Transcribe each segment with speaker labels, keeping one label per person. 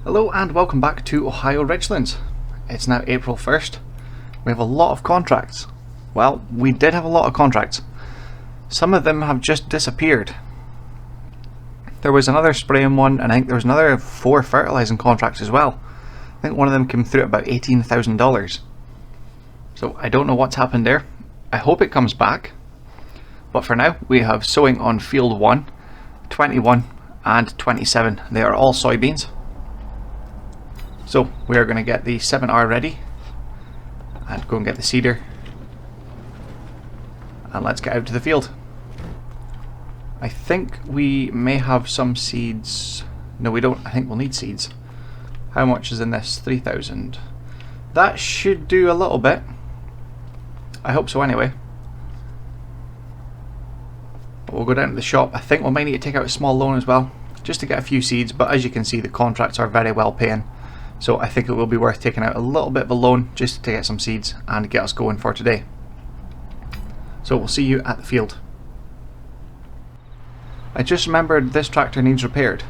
Speaker 1: Hello and welcome back to Ohio Richlands. It's now April 1st. We have a lot of contracts. Well, we did have a lot of contracts. Some of them have just disappeared. There was another spraying one, and I think there was another 4 fertilizing contracts as well. I think one of them came through at about $18,000. So I don't know what's happened there. I hope it comes back. But for now, we have sowing on field 1, 21 and 27. They are all soybeans. So we are going to get the 7R ready and go and get the seeder, and let's get out to the field. I think we may have some seeds. No, we don't. I think we'll need seeds. How much is in this? 3,000. That should do a little bit. I hope so anyway. But we'll go down to the shop. I think we might need to take out a small loan as well, just to get a few seeds, but as you can see the contracts are very well paying. So I think it will be worth taking out a little bit of a loan just to get some seeds and get us going for today. So we'll see you at the field. I just remembered this tractor needs repaired.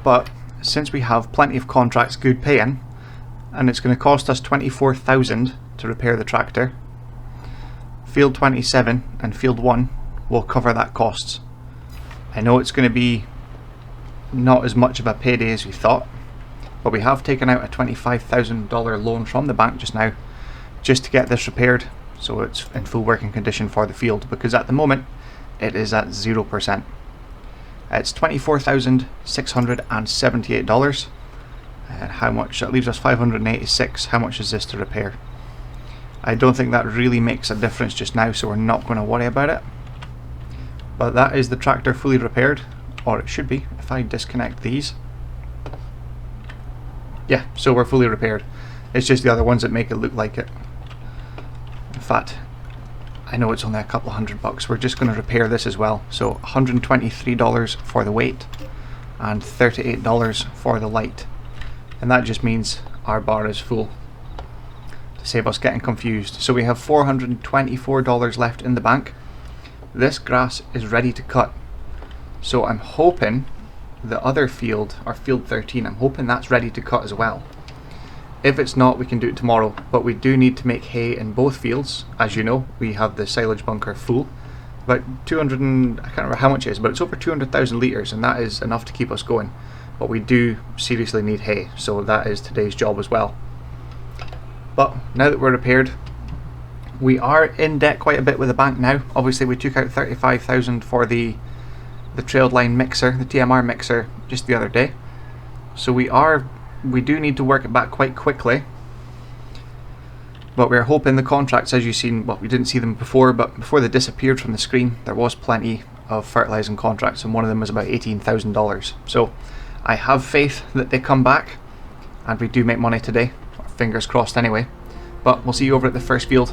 Speaker 1: But since we have plenty of contracts good paying, and it's going to cost us $24,000 to repair the tractor, field 27 and field 1 will cover that costs. I know it's going to be not as much of a payday as we thought, but we have taken out a $25,000 loan from the bank just now just to get this repaired so it's in full working condition for the field, because at the moment it is at 0%. It's $24,678, and how much that leaves us? $586. How much is this to repair? I don't think that really makes a difference just now, so we're not going to worry about it. But that is the tractor fully repaired, or it should be if I disconnect these. Yeah, so we're fully repaired. It's just the other ones that make it look like it. In fact, I know it's only a couple $100. We're just going to repair this as well. So $123 for the weight and $38 for the light. And that just means our bar is full, to save us getting confused. So we have $424 left in the bank. This grass is ready to cut. So I'm hoping the other field, or field 13, I'm hoping that's ready to cut as well. If it's not, we can do it tomorrow, but we do need to make hay in both fields. As you know, we have the silage bunker full. About 200 and, I can't remember how much it is, but it's over 200,000 litres, and that is enough to keep us going. But we do seriously need hay, so that is today's job as well. But now that we're repaired, we are in debt quite a bit with the bank now. Obviously we took out 35,000 for the trailed line mixer, the TMR mixer, just the other day. So we do need to work it back quite quickly. But we're hoping the contracts, as you've seen, well, we didn't see them before, but before they disappeared from the screen, there was plenty of fertilizing contracts, and one of them was about $18,000. So I have faith that they come back and we do make money today. Fingers crossed anyway. But we'll see you over at the first field.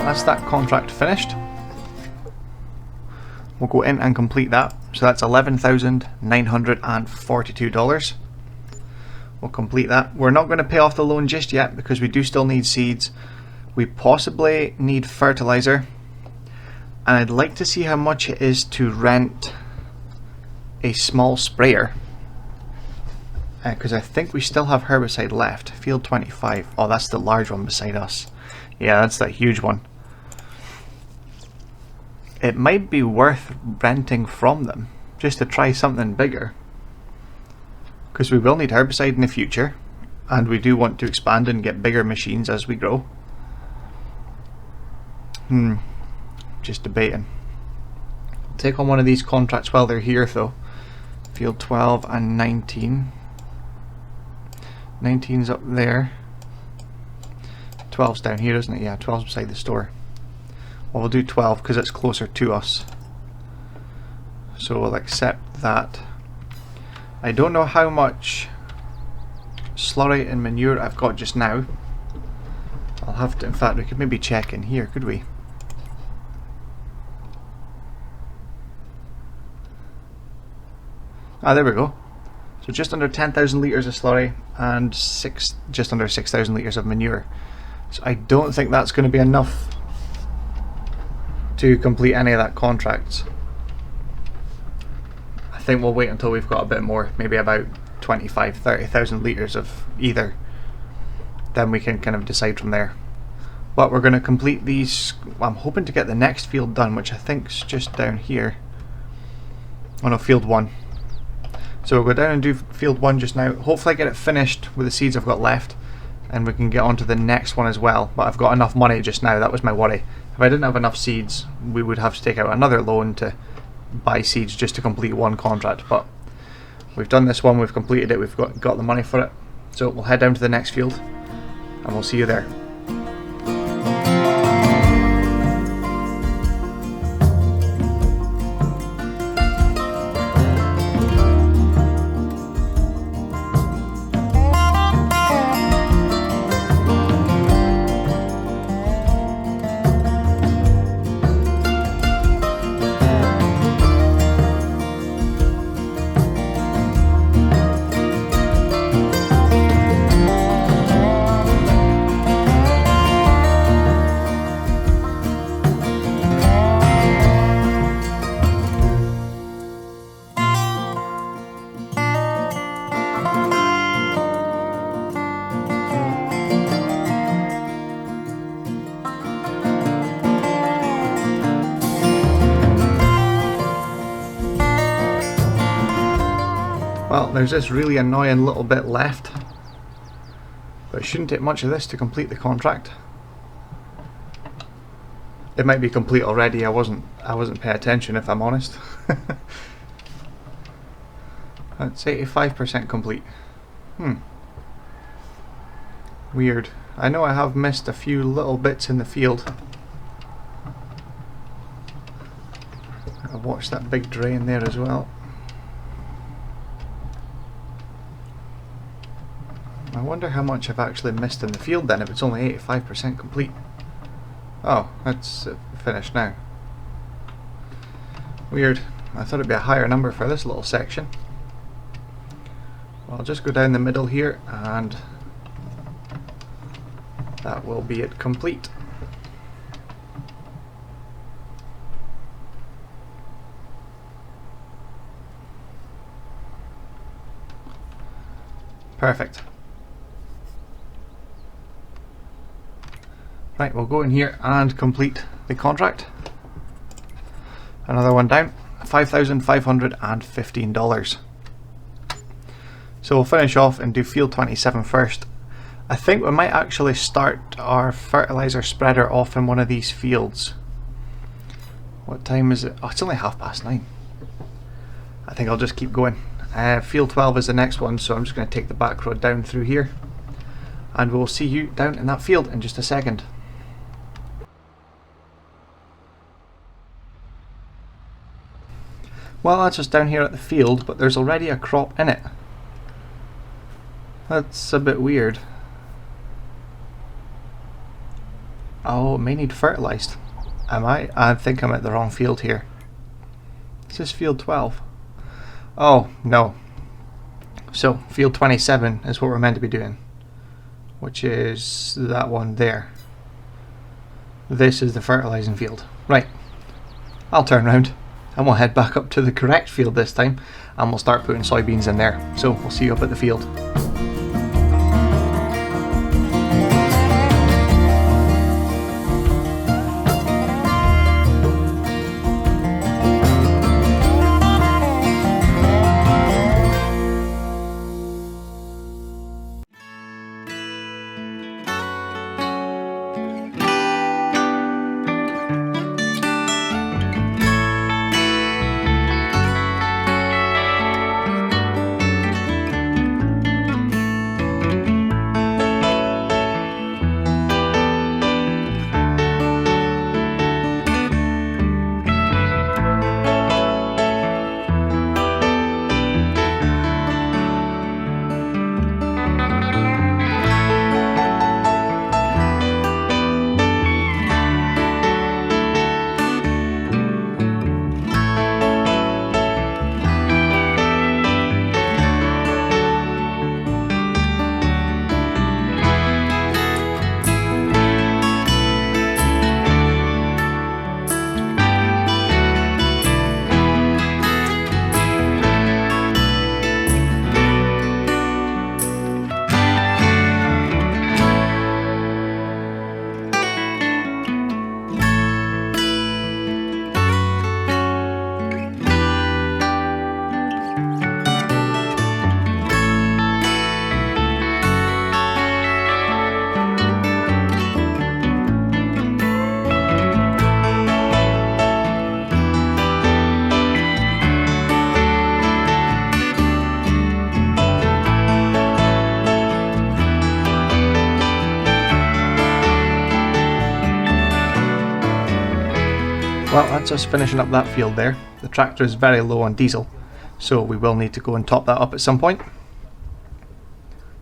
Speaker 1: That's that contract finished. We'll go in and complete that. So that's $11,942. We'll complete that. We're not going to pay off the loan just yet because we do still need seeds. We possibly need fertilizer. And I'd like to see how much it is to rent a small sprayer. Because I think we still have herbicide left. Field 25. Oh, that's the large one beside us. Yeah, that's that huge one. It might be worth renting from them just to try something bigger, because we will need herbicide in the future and we do want to expand and get bigger machines as we grow. Just debating. Take on one of these contracts while they're here though. Field 12 and 19. 19's up there. 12's down here, isn't it? Yeah, 12's beside the store. Well, we'll do 12 because it's closer to us. So we'll accept that. I don't know how much slurry and manure I've got just now. I'll have to, in fact, we could maybe check in here, could we? Ah, there we go. So just under 10,000 litres of slurry and just under 6,000 litres of manure. So I don't think that's going to be enough to complete any of that contract. I think we'll wait until we've got a bit more, maybe about 25,000-30,000 litres of either. Then we can kind of decide from there. But we're going to complete these. I'm hoping to get the next field done, which I think's just down here. Oh no, field 1. So we'll go down and do field 1 just now. Hopefully I get it finished with the seeds I've got left, and we can get on to the next one as well. But I've got enough money just now, that was my worry. If I didn't have enough seeds, we would have to take out another loan to buy seeds just to complete one contract. But we've done this one, we've completed it, we've got the money for it. So we'll head down to the next field and we'll see you there. Well, there's this really annoying little bit left, but it shouldn't take much of this to complete the contract. It might be complete already. I wasn't paying attention, if I'm honest. That's 85% complete. Weird. I know I have missed a few little bits in the field. I've watched that big drain there as well. I wonder how much I've actually missed in the field then, if it's only 85% complete. Oh, that's finished now. Weird. I thought it'd be a higher number for this little section. Well, I'll just go down the middle here and that will be it complete. Perfect. Right, we'll go in here and complete the contract. Another one down, $5,515. So we'll finish off and do field 27 first. I think we might actually start our fertilizer spreader off in one of these fields. What time is it? Oh, it's only 9:30. I think I'll just keep going. Field 12 is the next one, so I'm just going to take the back road down through here. And we'll see you down in that field in just a second. Well, that's just down here at the field, but there's already a crop in it. That's a bit weird. Oh, it may need fertilized. Am I? I think I'm at the wrong field here. Is this field 12? Oh, no. So, field 27 is what we're meant to be doing, which is that one there. This is the fertilizing field. Right, I'll turn around and we'll head back up to the correct field this time, and we'll start putting soybeans in there. So, we'll see you up at the field. Well, that's us finishing up that field there. The tractor is very low on diesel, so we will need to go and top that up at some point.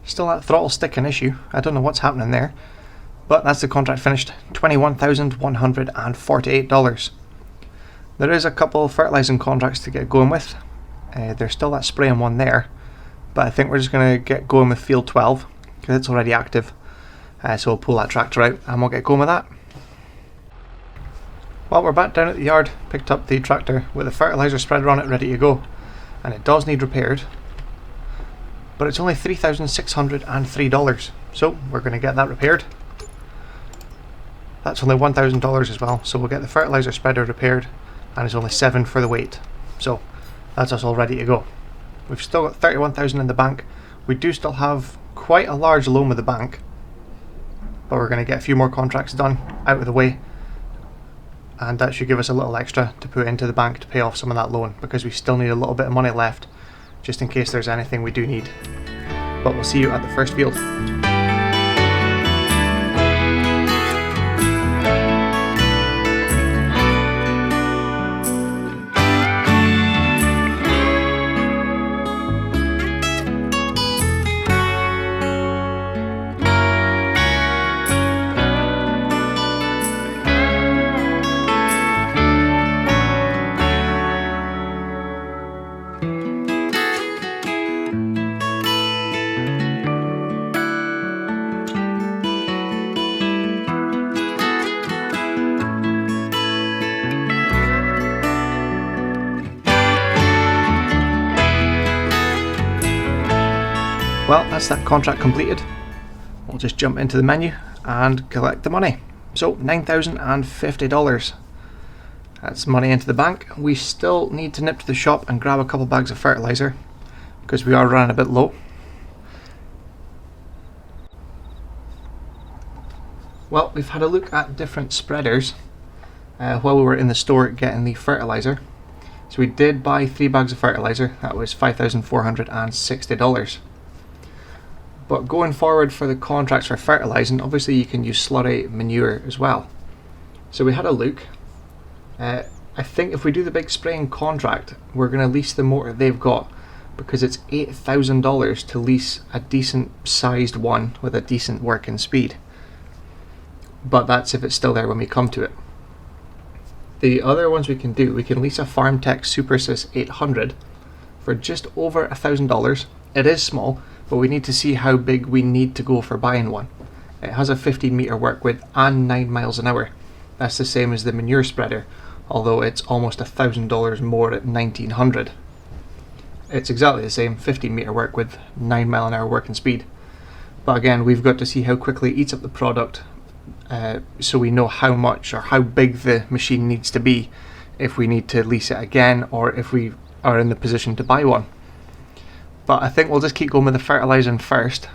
Speaker 1: Still that throttle sticking issue. I don't know what's happening there. But that's the contract finished. $21,148. There is a couple of fertilizing contracts to get going with. There's still that spraying one there. But I think we're just going to get going with field 12, because it's already active. So we'll pull that tractor out and we'll get going with that. Well, we're back down at the yard, picked up the tractor with a fertilizer spreader on it ready to go, and it does need repaired, but it's only $3,603, so we're going to get that repaired. That's only $1,000 as well, so we'll get the fertilizer spreader repaired, and it's only $7 for the weight, so that's us all ready to go. We've still got $31,000 in the bank. We do still have quite a large loan with the bank, but we're going to get a few more contracts done out of the way, and that should give us a little extra to put into the bank to pay off some of that loan, because we still need a little bit of money left just in case there's anything we do need. But we'll see you at the first field. Well, that's that contract completed. We'll just jump into the menu and collect the money. So $9,050. That's money into the bank. We still need to nip to the shop and grab a couple bags of fertilizer because we are running a bit low. Well, we've had a look at different spreaders while we were in the store getting the fertilizer. So we did buy 3 bags of fertilizer. That was $5,460. But going forward for the contracts for fertilizing, obviously you can use slurry manure as well. So we had a look. I think if we do the big spraying contract, we're going to lease the motor they've got, because it's $8,000 to lease a decent sized one with a decent working speed. But that's if it's still there when we come to it. the other ones we can do, we can lease a FarmTech SuperSys 800 for just over $1,000. It is small, but we need to see how big we need to go for buying one. It has a 15-meter work width and 9 miles an hour. That's the same as the manure spreader, although it's almost $1,000 more at $1,900. It's exactly the same, 15-meter work width, 9 mile an hour working speed. But again, we've got to see how quickly it eats up the product, so we know how much or how big the machine needs to be if we need to lease it again, or if we are in the position to buy one. But I think we'll just keep going with the fertilizing first,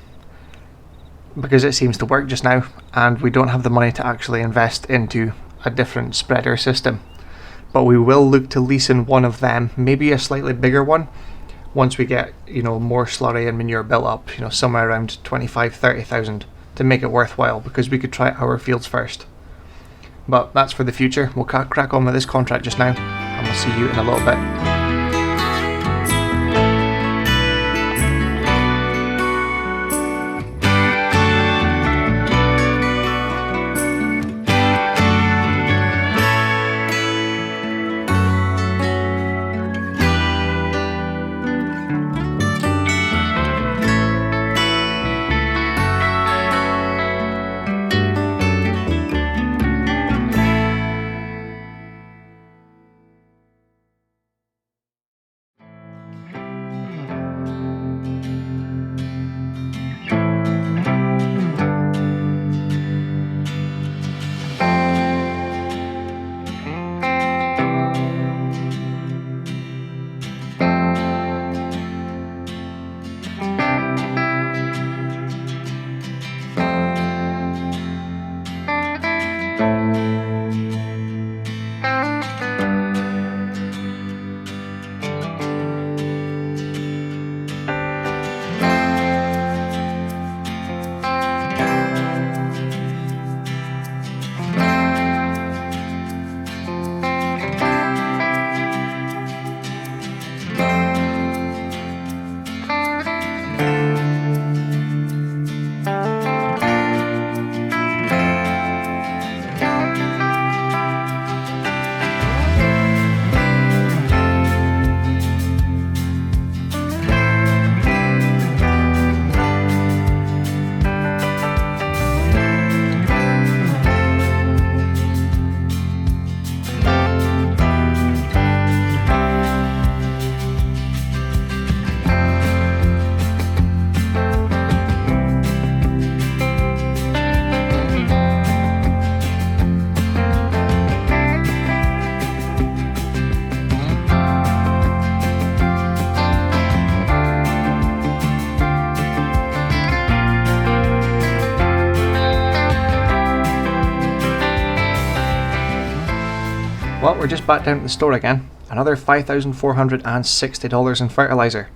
Speaker 1: because it seems to work just now, and we don't have the money to actually invest into a different spreader system. But we will look to leasing one of them, maybe a slightly bigger one, once we get, more slurry and manure built up, somewhere around 25,000-30,000, to make it worthwhile, because we could try our fields first. But that's for the future. We'll crack on with this contract just now, and we'll see you in a little bit. Well, we're just back down at the store again. Another $5,460 in fertilizer.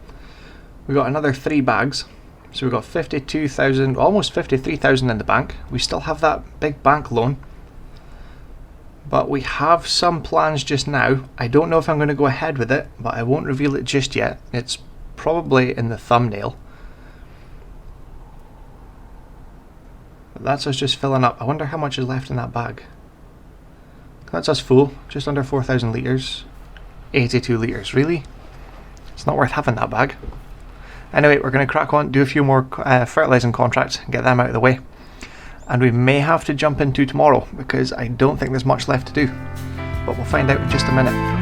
Speaker 1: We got another 3 bags, so we got 52,000, almost 53,000 in the bank. We still have that big bank loan, but we have some plans just now. I don't know if I'm going to go ahead with it, but I won't reveal it just yet. It's probably in the thumbnail. But that's us just filling up. I wonder how much is left in that bag. That's us full, just under 4,000 litres, 82 litres, really? It's not worth having that bag. Anyway, we're going to crack on, do a few more fertilising contracts, and get them out of the way. And we may have to jump into tomorrow, because I don't think there's much left to do. But we'll find out in just a minute.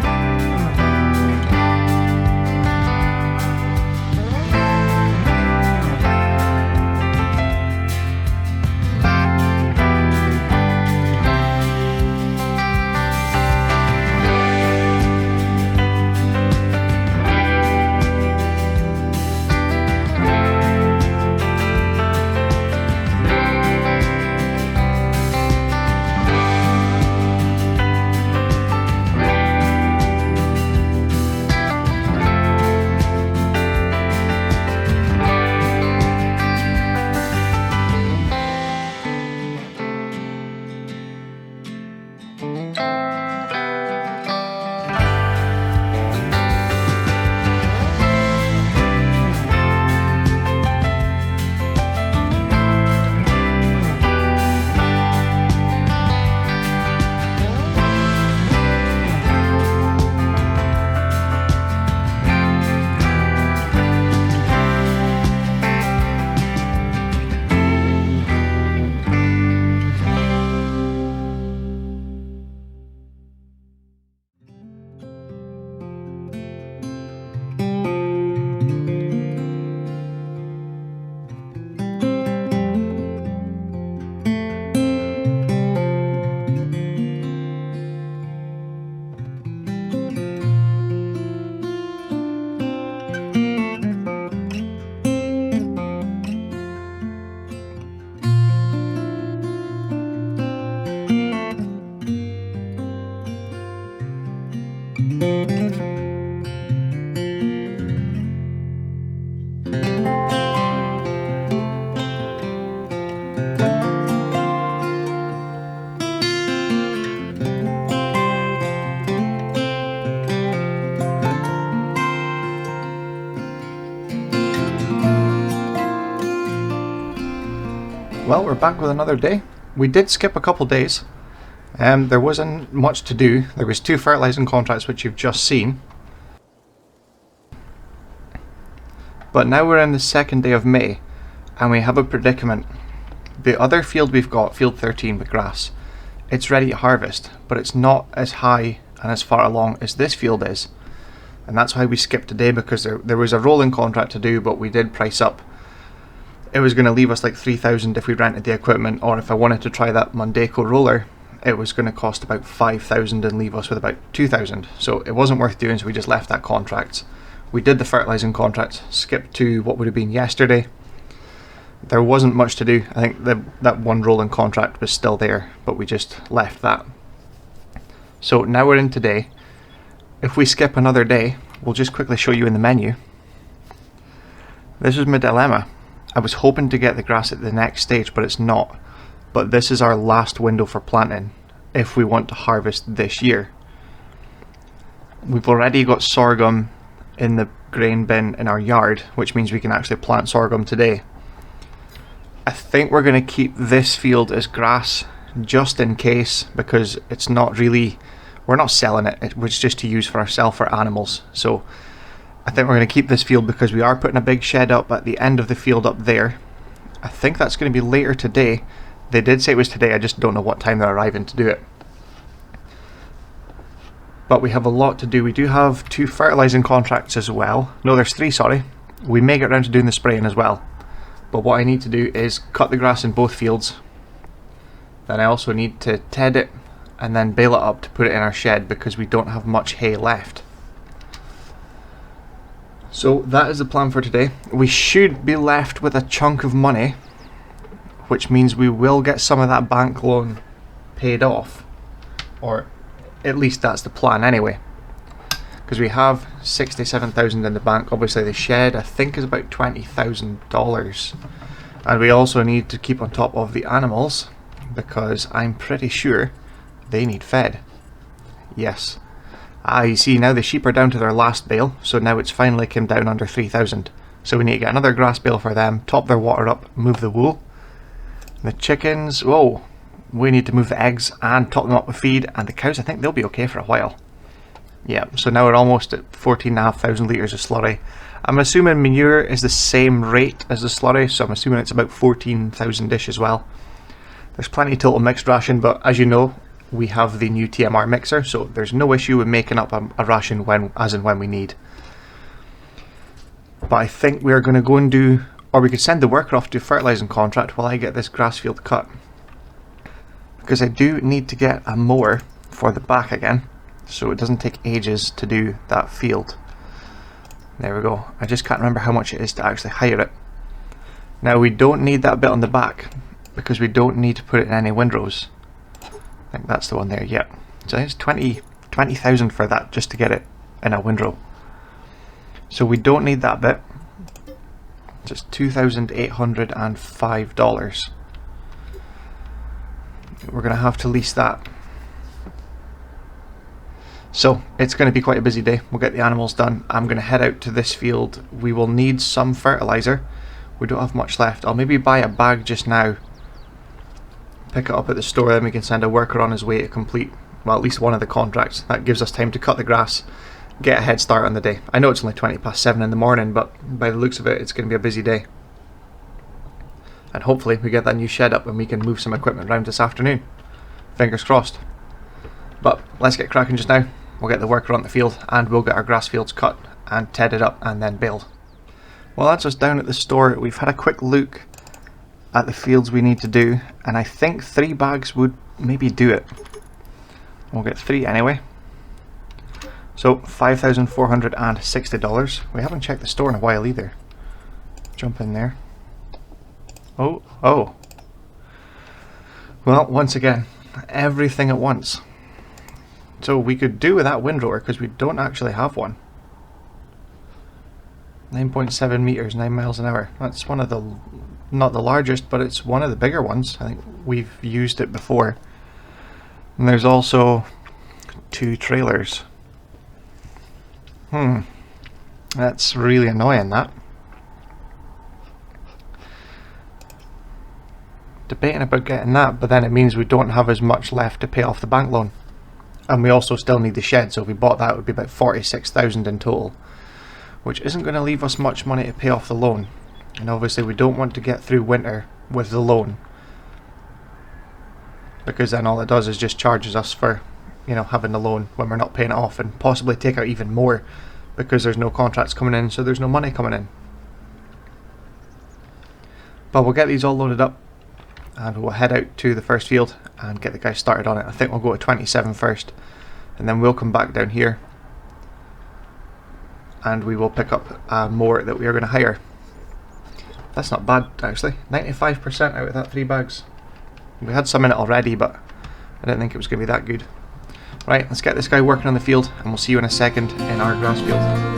Speaker 1: Well, we're back with another day. We did skip a couple days. There wasn't much to do. There was 2 fertilizing contracts which you've just seen. But now we're in the 2nd day of May and we have a predicament. The other field we've got, field 13 with grass, it's ready to harvest, but it's not as high and as far along as this field is. And that's why we skipped today, because there was a rolling contract to do, but we did price up. It was going to leave us like 3,000 if we rented the equipment, or if I wanted to try that Mondeco roller, it was going to cost about 5,000 and leave us with about 2,000. So it wasn't worth doing, so we just left that contract. We did the fertilizing contract, skipped to what would have been yesterday. There wasn't much to do. I think that one rolling contract was still there, but we just left that. So now we're in today. If we skip another day, we'll just quickly show you in the menu. This is my dilemma. I was hoping to get the grass at the next stage, but it's not. But this is our last window for planting if we want to harvest this year. We've already got sorghum in the grain bin in our yard, which means we can actually plant sorghum today. I think we're going to keep this field as grass just in case, because it's not really, we're not selling it, it was just to use for ourselves, for animals. So I think we're going to keep this field because we are putting a big shed up at the end of the field up there. I think that's going to be later today. They did say it was today, I just don't know what time they're arriving to do it. But we have a lot to do. We do have 2 fertilizing contracts as well. No, there's 3, sorry. We may get around to doing the spraying as well. But what I need to do is cut the grass in both fields. Then I also need to ted it and then bale it up to put it in our shed, because we don't have much hay left. So that is the plan for today. We should be left with a chunk of money, which means we will get some of that bank loan paid off, or at least that's the plan anyway, because we have 67,000 in the bank. Obviously the shed I think is about $20,000, and we also need to keep on top of the animals because I'm pretty sure they need fed. Yes. You see, now the sheep are down to their last bale, so now it's finally come down under 3,000. So we need to get another grass bale for them, top their water up, move the wool. The chickens, whoa, we need to move the eggs and top them up with feed, and the cows, I think they'll be okay for a while. Yeah, so now we're almost at 14,500 litres of slurry. I'm assuming manure is the same rate as the slurry, so I'm assuming it's about 14,000-ish as well. There's plenty of total mixed ration, but as you know, we have the new TMR mixer, so there's no issue with making up a ration as and when we need. But I think we're going to go and do, or we could send the worker off to a fertilizing contract while I get this grass field cut. Because I do need to get a mower for the back again, so it doesn't take ages to do that field. There we go. I just can't remember how much it is to actually hire it. Now we don't need that bit on the back, because we don't need to put it in any windrows. I think that's the one there, yep. So it's 20,000 for that, just to get it in a windrow. So we don't need that bit. Just $2,805. We're going to have to lease that. So it's going to be quite a busy day. We'll get the animals done. I'm going to head out to this field. We will need some fertilizer. We don't have much left. I'll maybe buy a bag just now, pick it up at the store, then we can send a worker on his way to complete, well, at least one of the contracts. That gives us time to cut the grass, get a head start on the day. I know it's only 7:20 in the morning, but by the looks of it, it's going to be a busy day. And hopefully we get that new shed up and we can move some equipment around this afternoon. Fingers crossed. But let's get cracking just now. We'll get the worker on the field and we'll get our grass fields cut and tedded up and then baled. Well, that's us down at the store. We've had a quick look at the fields we need to do, and I think 3 bags would maybe do it. We'll get 3 anyway. So $5,460. We haven't checked the store in a while either. Jump in there. Oh. Well, once again, everything at once. So we could do with that windrower because we don't actually have one. 9.7 meters, 9 miles an hour. That's one of the, not the largest, but it's one of the bigger ones. I think we've used it before. And there's also 2 trailers. That's really annoying, that. debating about getting that, but then it means we don't have as much left to pay off the bank loan. And we also still need the shed, so if we bought that it would be about 46,000 in total, which isn't going to leave us much money to pay off the loan. And obviously we don't want to get through winter with the loan, because then all it does is just charges us for, you know, having the loan when we're not paying it off, and possibly take out even more because there's no contracts coming in, so there's no money coming in. But we'll get these all loaded up and we'll head out to the first field and get the guys started on it. I think we'll go to 27 first, and then we'll come back down here and we will pick up more that we are going to hire. That's not bad actually, 95% out of that 3 bags. We had some in it already, but I didn't think it was going to be that good. Right, let's get this guy working on the field and we'll see you in a second in our grass field.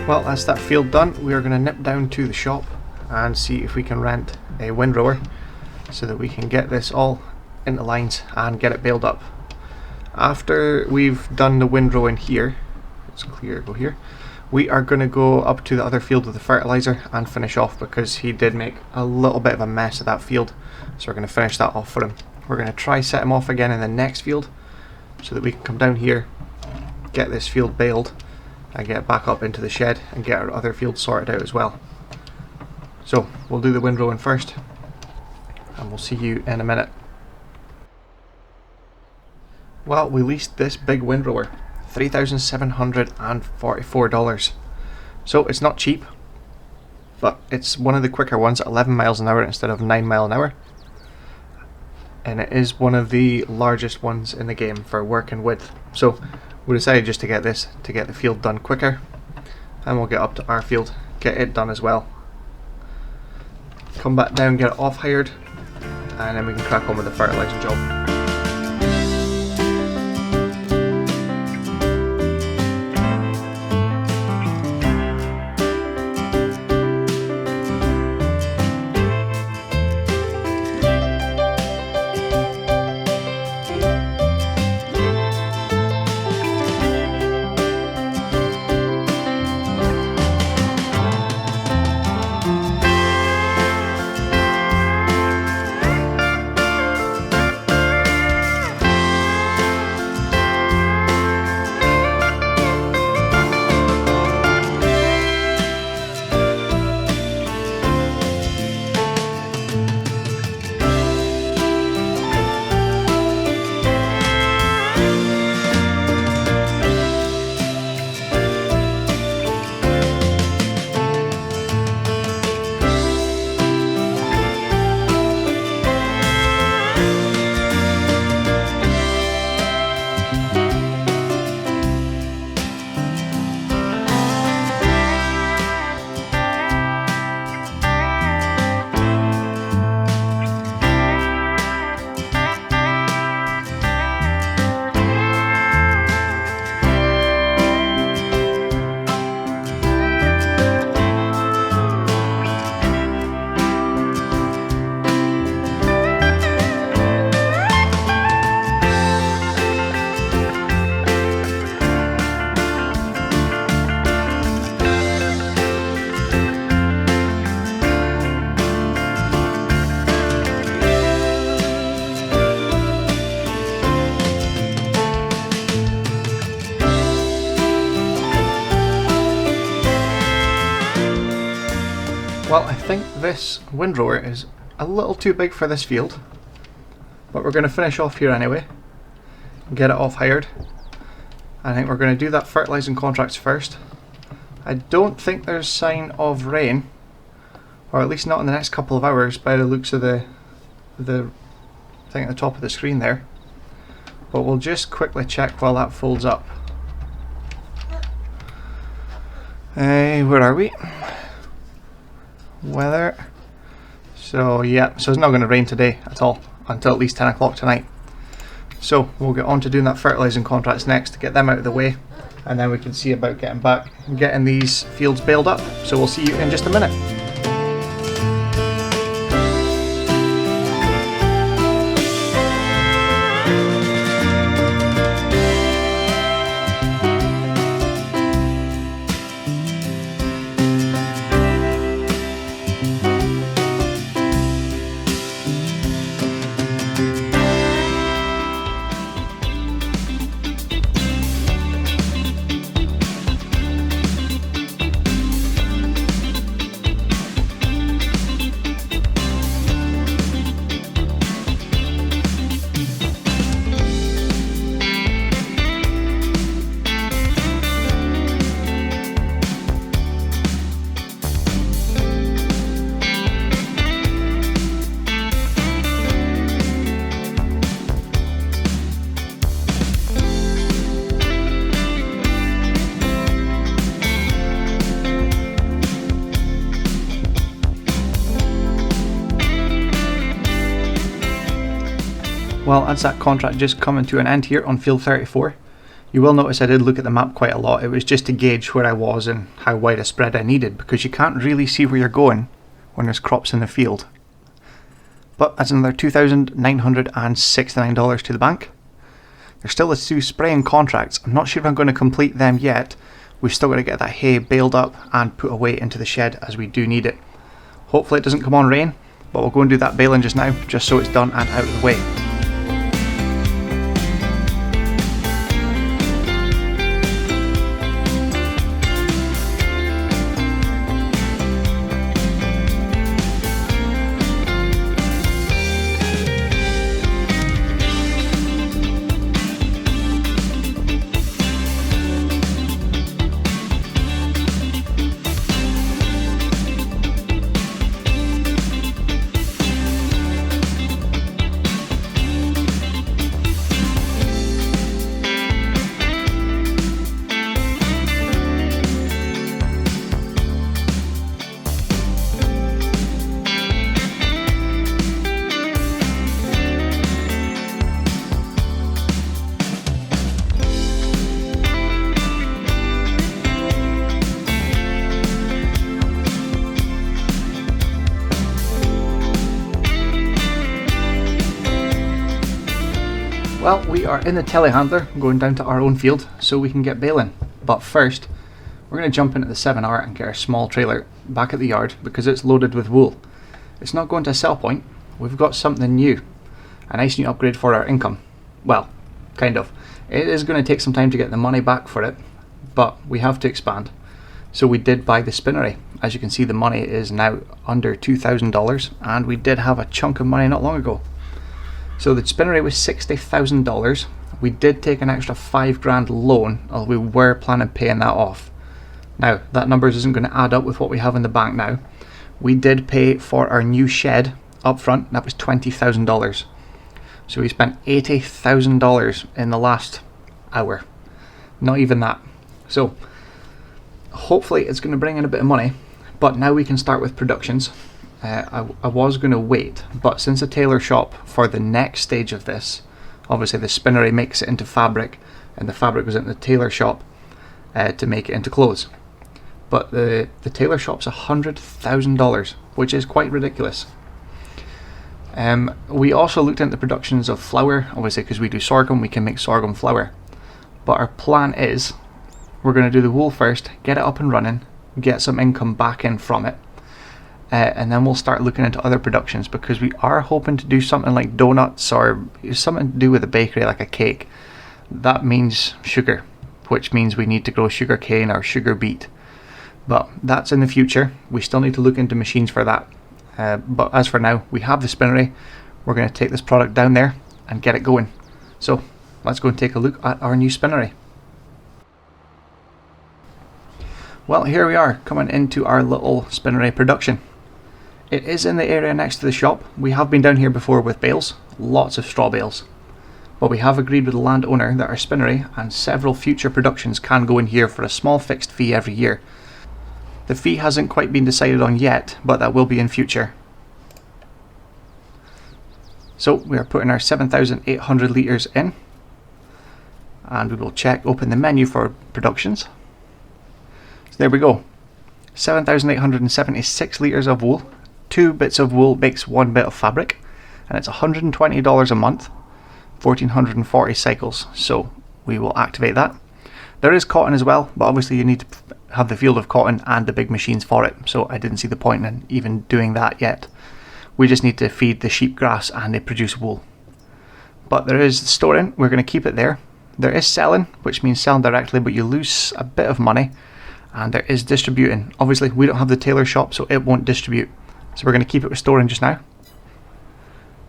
Speaker 1: Well, that's that field done. We are going to nip down to the shop and see if we can rent a windrower so that we can get this all into lines and get it baled up. After we've done the windrow in here, it's clear, go here, we are going to go up to the other field with the fertilizer and finish off, because he did make a little bit of a mess of that field, so we're going to finish that off for him. We're going to try set him off again in the next field so that we can come down here, get this field baled and get back up into the shed and get our other field sorted out as well. So we'll do the windrowing first and we'll see you in a minute. Well, we leased this big windrower, $3,744. So it's not cheap, but it's one of the quicker ones at 11 miles an hour instead of 9 miles an hour. And it is one of the largest ones in the game for working with. So we decided just to get this, to get the field done quicker, and we'll get up to our field, get it done as well. Come back down, get it off hired, and then we can crack on with the fertilising job. Well, I think this windrower is a little too big for this field, but we're going to finish off here anyway and get it off hired. I think we're going to do that fertilising contracts first. I don't think there's sign of rain, or at least not in the next couple of hours by the looks of the thing at the top of the screen there, but we'll just quickly check while that folds up. Where are we? Weather. So yeah, so it's not going to rain today at all until at least 10 o'clock tonight. So we'll get on to doing that fertilising contracts next to get them out of the way, and then we can see about getting back and getting these fields baled up. So we'll see you in just a minute. Well, as that contract just coming to an end here on field 34, you will notice I did look at the map quite a lot. It was just to gauge where I was and how wide a spread I needed, because you can't really see where you're going when there's crops in the field. But that's another $2,969 to the bank. There's still the 2 spraying contracts. I'm not sure if I'm going to complete them yet. We've still got to get that hay baled up and put away into the shed as we do need it. Hopefully it doesn't come on rain, but we'll go and do that baling just now, just so it's done and out of the way. Well, we are in the telehandler going down to our own field so we can get baling. But first, we're going to jump into the 7R and get our small trailer back at the yard because it's loaded with wool. It's not going to a sell point. We've got something new. A nice new upgrade for our income. Well, kind of. It is going to take some time to get the money back for it, but we have to expand. So we did buy the spinnery. As you can see, the money is now under $2,000, and we did have a chunk of money not long ago. So the spinnery was $60,000. We did take an extra $5,000 loan, although we were planning paying that off. Now, that number isn't going to add up with what we have in the bank now. We did pay for our new shed up front. That was $20,000. So we spent $80,000 in the last hour. Not even that. So hopefully it's going to bring in a bit of money, but now we can start with productions. I was going to wait, but since the tailor shop for the next stage of this, obviously the spinnery makes it into fabric, and the fabric goes into the tailor shop to make it into clothes. But the tailor shop's $100,000, which is quite ridiculous. We also looked into the productions of flour, obviously because we do sorghum, we can make sorghum flour. But our plan is, we're going to do the wool first, get it up and running, get some income back in from it, and then we'll start looking into other productions, because we are hoping to do something like donuts or something to do with a bakery, like a cake. That means sugar, which means we need to grow sugar cane or sugar beet. But that's in the future. We still need to look into machines for that. But as for now, we have the spinnery. We're going to take this product down there and get it going. So let's go and take a look at our new spinnery. Well, here we are coming into our little spinnery production. It is in the area next to the shop. We have been down here before with bales, lots of straw bales. But we have agreed with the landowner that our spinnery and several future productions can go in here for a small fixed fee every year. The fee hasn't quite been decided on yet, but that will be in future. So we are putting our 7,800 litres in, and we will open the menu for productions. So there we go, 7,876 litres of wool. 2 bits of wool makes 1 bit of fabric, and it's $120 a month, 1,440 cycles. So we will activate that. There is cotton as well, but obviously you need to have the field of cotton and the big machines for it, so I didn't see the point in even doing that yet. We just need to feed the sheep grass and they produce wool. But there is storing, we're going to keep it there. There is selling, which means selling directly, but you lose a bit of money. And there is distributing. Obviously we don't have the tailor shop, so it won't distribute. So we're going to keep it with storing just now.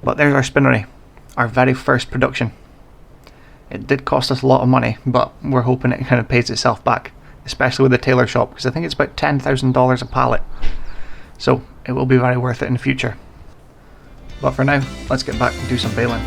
Speaker 1: But there's our spinnery, our very first production. It did cost us a lot of money, but we're hoping it kind of pays itself back, especially with the tailor shop, because I think it's about $10,000 a pallet. So it will be very worth it in the future. But for now, let's get back and do some baling.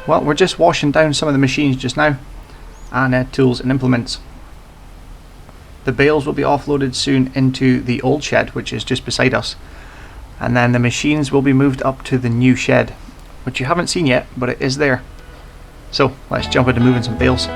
Speaker 1: Well, we're just washing down some of the machines just now, and tools and implements. The bales will be offloaded soon into the old shed, which is just beside us, and then the machines will be moved up to the new shed, which you haven't seen yet, but it is there. So let's jump into moving some bales.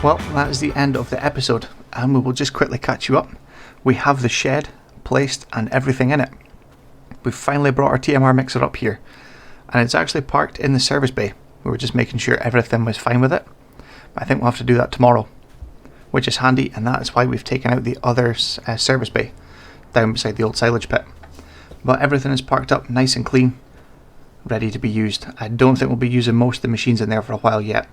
Speaker 1: Well, that is the end of the episode, and we will just quickly catch you up. We have the shed placed and everything in it. We've finally brought our TMR mixer up here, and it's actually parked in the service bay. We were just making sure everything was fine with it. I think we'll have to do that tomorrow, which is handy, and that is why we've taken out the other service bay down beside the old silage pit. But everything is parked up nice and clean, ready to be used. I don't think we'll be using most of the machines in there for a while yet.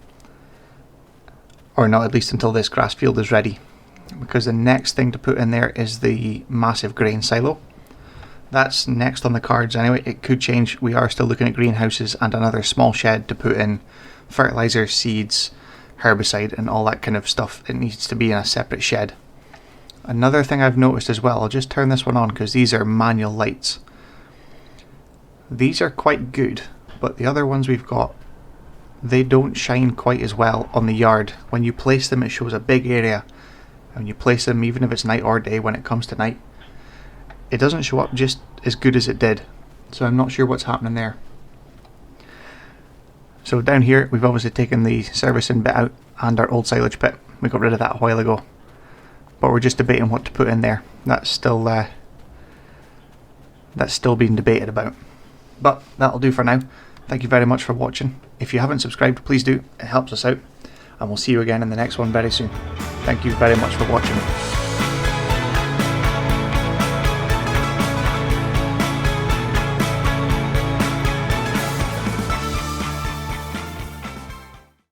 Speaker 1: Or not, at least until this grass field is ready, because the next thing to put in there is the massive grain silo. That's next on the cards anyway. It could change. We are still looking at greenhouses and another small shed to put in fertilizer, seeds, herbicide and all that kind of stuff. It needs to be in a separate shed. Another thing I've noticed as well, I'll just turn this one on because these are manual lights. These are quite good, but the other ones we've got, they don't shine quite as well on the yard. When you place them, it shows a big area, and when you place them, even if it's night or day, when it comes to night, it doesn't show up just as good as it did. So I'm not sure what's happening there. So down here we've obviously taken the servicing bit out and our old silage pit. We got rid of that a while ago, but we're just debating what to put in there. That's still being debated about, but that'll do for now. Thank you very much for watching. If you haven't subscribed, please do. It helps us out. And we'll see you again in the next one very soon. Thank you very much for watching.